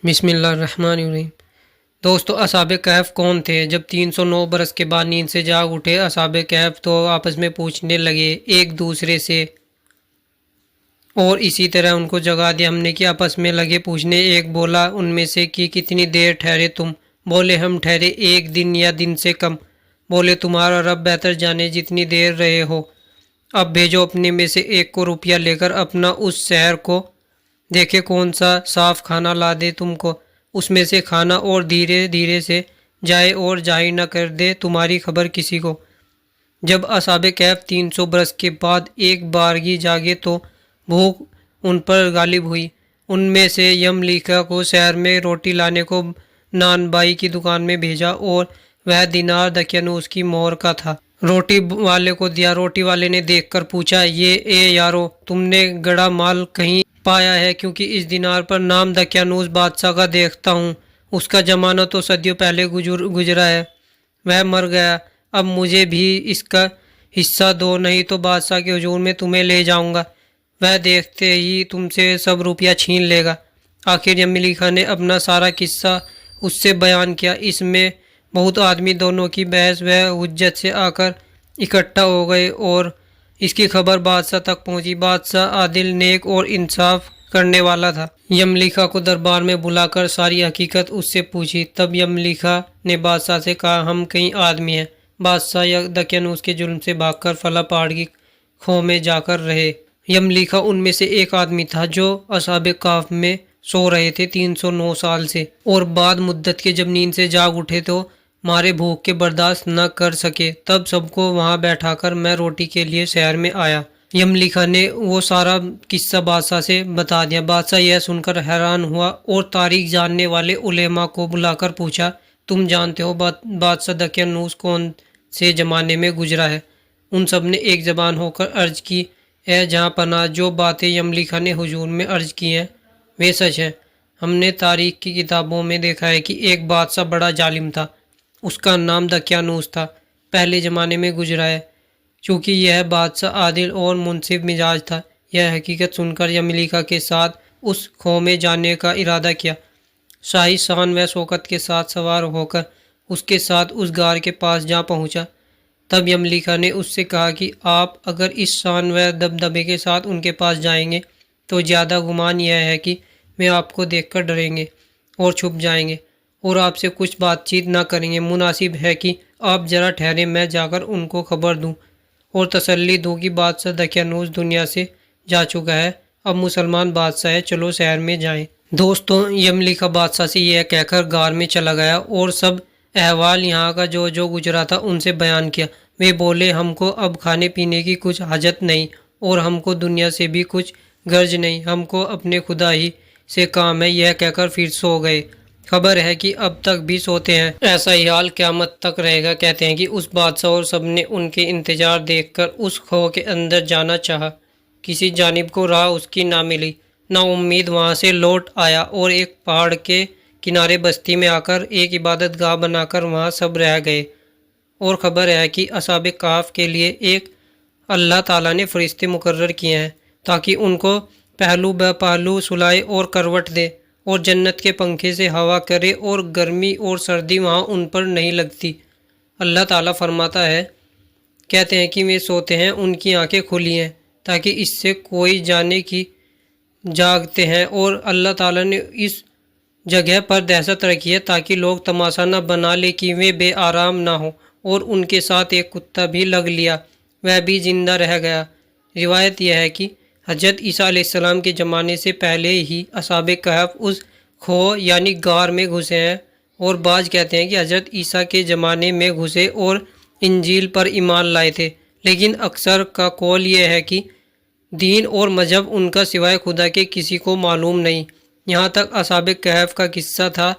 بسم اللہ الرحمن الرحیم۔ دوستو، اصحاب کہف کون تھے؟ جب 309 برس کے بعد نیند سے جاگ اٹھے اصحاب کہف تو آپس میں پوچھنے لگے ایک دوسرے سے، اور اسی طرح ان کو جگا دیا ہم نے کہ آپس میں لگے پوچھنے۔ ایک بولا ان میں سے کہ کتنی دیر ٹھہرے تم؟ بولے ہم ٹھہرے 1 دن یا دن سے کم۔ بولے تمہارا رب بہتر جانے جتنی دیر رہے ہو۔ اب بھیجو اپنے میں سے ایک کو روپیہ لے کر اپنا اس شہر کو دیکھے کون سا صاف کھانا لا دے تم کو، اس میں سے کھانا، اور دھیرے دھیرے سے جائے اور ظاہر نہ کر دے تمہاری خبر کسی کو۔ جب اصحاب کہف 300 برس کے بعد ایک بارگی جاگے تو بھوک ان پر غالب ہوئی۔ ان میں سے یملیکا کو شہر میں روٹی لانے کو نان بائی کی دکان میں بھیجا، اور وہ دینار دقیانوس کی مہر کا تھا۔ روٹی والے کو دیا۔ روٹی والے نے دیکھ کر پوچھا، یہ اے یارو، تم نے گڑا مال کہیں پایا ہے؟ کیونکہ اس دینار پر نام دقیانوس بادشاہ کا دیکھتا ہوں۔ اس کا زمانہ تو صدیوں پہلے گزرا ہے، وہ مر گیا۔ اب مجھے بھی اس کا حصہ دو، نہیں تو بادشاہ کے حضور میں تمہیں لے جاؤں گا، وہ دیکھتے ہی تم سے سب روپیہ چھین لے گا۔ آخر یملیکا نے اپنا سارا قصہ اس سے بیان کیا۔ اس میں بہت آدمی دونوں کی بحث و حجت سے آ کر اکٹھا ہو گئے، اور اس کی خبر بادشاہ تک پہنچی۔ بادشاہ عادل، نیک اور انصاف کرنے والا تھا۔ یملیکا کو دربار میں بلا کر ساری حقیقت اس سے پوچھی۔ تب یملیکا نے بادشاہ سے کہا، ہم کئی آدمی ہیں۔ بادشاہ دقیانوس کے ظلم سے بھاگ کر فلاں پہاڑ کی کھو میں جا کر رہے۔ یملیکا ان میں سے ایک آدمی تھا جو اصحاب کہف میں سو رہے تھے 309 سال سے، اور بعد مدت کے جب نیند سے جاگ اٹھے تو مارے بھوک کے برداشت نہ کر سکے۔ تب سب کو وہاں بیٹھا کر میں روٹی کے لیے شہر میں آیا۔ یملیکا نے وہ سارا قصہ بادشاہ سے بتا دیا۔ بادشاہ یہ سن کر حیران ہوا، اور تاریخ جاننے والے علماء کو بلا کر پوچھا، تم جانتے ہو بادشاہ دقیانوس کون سے زمانے میں گزرا ہے؟ ان سب نے ایک زبان ہو کر عرض کی، اے جہاں پناہ، جو باتیں یملیکا نے حضور میں عرض کی ہیں وہ سچ ہیں۔ ہم نے تاریخ کی کتابوں میں دیکھا ہے کہ ایک بادشاہ بڑا ظالم تھا، اس کا نام دقیانوس تھا، پہلے زمانے میں گزرا ہے۔ چونکہ یہ بادشاہ عادل اور منصف مزاج تھا۔ یہ حقیقت سن کر یملیکا کے ساتھ اس کھو میں جانے کا ارادہ کیا۔ شاہی شان و شوکت کے ساتھ سوار ہو کر اس کے ساتھ اس غار کے پاس جا پہنچا۔ تب یملیکا نے اس سے کہا کہ آپ اگر اس شان و دبدبے کے ساتھ ان کے پاس جائیں گے تو زیادہ گمان یہ ہے کہ وہ آپ کو دیکھ کر ڈریں گے اور چھپ جائیں گے، اور آپ سے کچھ بات چیت نہ کریں گے۔ مناسب ہے کہ آپ ذرا ٹھہریں، میں جا کر ان کو خبر دوں اور تسلی دوں کہ بادشاہ دقیانوس دنیا سے جا چکا ہے، اب مسلمان بادشاہ ہے، چلو شہر میں جائیں۔ دوستوں، یملیکا بادشاہ سے یہ کہہ کر غار میں چلا گیا اور سب احوال یہاں کا جو گزرا تھا ان سے بیان کیا۔ وہ بولے، ہم کو اب کھانے پینے کی کچھ حاجت نہیں، اور ہم کو دنیا سے بھی کچھ غرض نہیں، ہم کو اپنے خدا ہی سے کام ہے۔ یہ کہہ کر پھر سو گئے۔ خبر ہے کہ اب تک بھی سوتے ہیں، ایسا ہی حال قیامت تک رہے گا۔ کہتے ہیں کہ اس بادشاہ اور سب نے ان کے انتظار دیکھ کر اس کھو کے اندر جانا چاہا، کسی جانب کو راہ اس کی نہ ملی۔ نا امید وہاں سے لوٹ آیا، اور ایک پہاڑ کے کنارے بستی میں آ کر ایک عبادت گاہ بنا کر وہاں سب رہ گئے۔ اور خبر ہے کہ اصحاب کہف کے لیے ایک اللہ تعالیٰ نے فرشتے مقرر کیے ہیں تاکہ ان کو پہلو بہ پہلو سلائے اور کروٹ دے، اور جنت کے پنکھے سے ہوا کرے، اور گرمی اور سردی وہاں ان پر نہیں لگتی۔ اللہ تعالیٰ فرماتا ہے، کہتے ہیں کہ وہ سوتے ہیں، ان کی آنکھیں کھلی ہیں تاکہ اس سے کوئی جانے کی جاگتے ہیں، اور اللہ تعالیٰ نے اس جگہ پر دہشت رکھی ہے تاکہ لوگ تماشا نہ بنا لے کہ وہ بے آرام نہ ہو۔ اور ان کے ساتھ ایک کتا بھی لگ لیا، وہ بھی زندہ رہ گیا۔ روایت یہ ہے کہ حضرت عیسیٰ علیہ السلام کے زمانے سے پہلے ہی اصحاب کہف اس کھو یعنی غار میں گھسے ہیں، اور بعض کہتے ہیں کہ حضرت عیسیٰ کے زمانے میں گھسے اور انجیل پر ایمان لائے تھے، لیکن اکثر کا قول یہ ہے کہ دین اور مذہب ان کا سوائے خدا کے کسی کو معلوم نہیں۔ یہاں تک اصحاب کہف کا قصہ تھا۔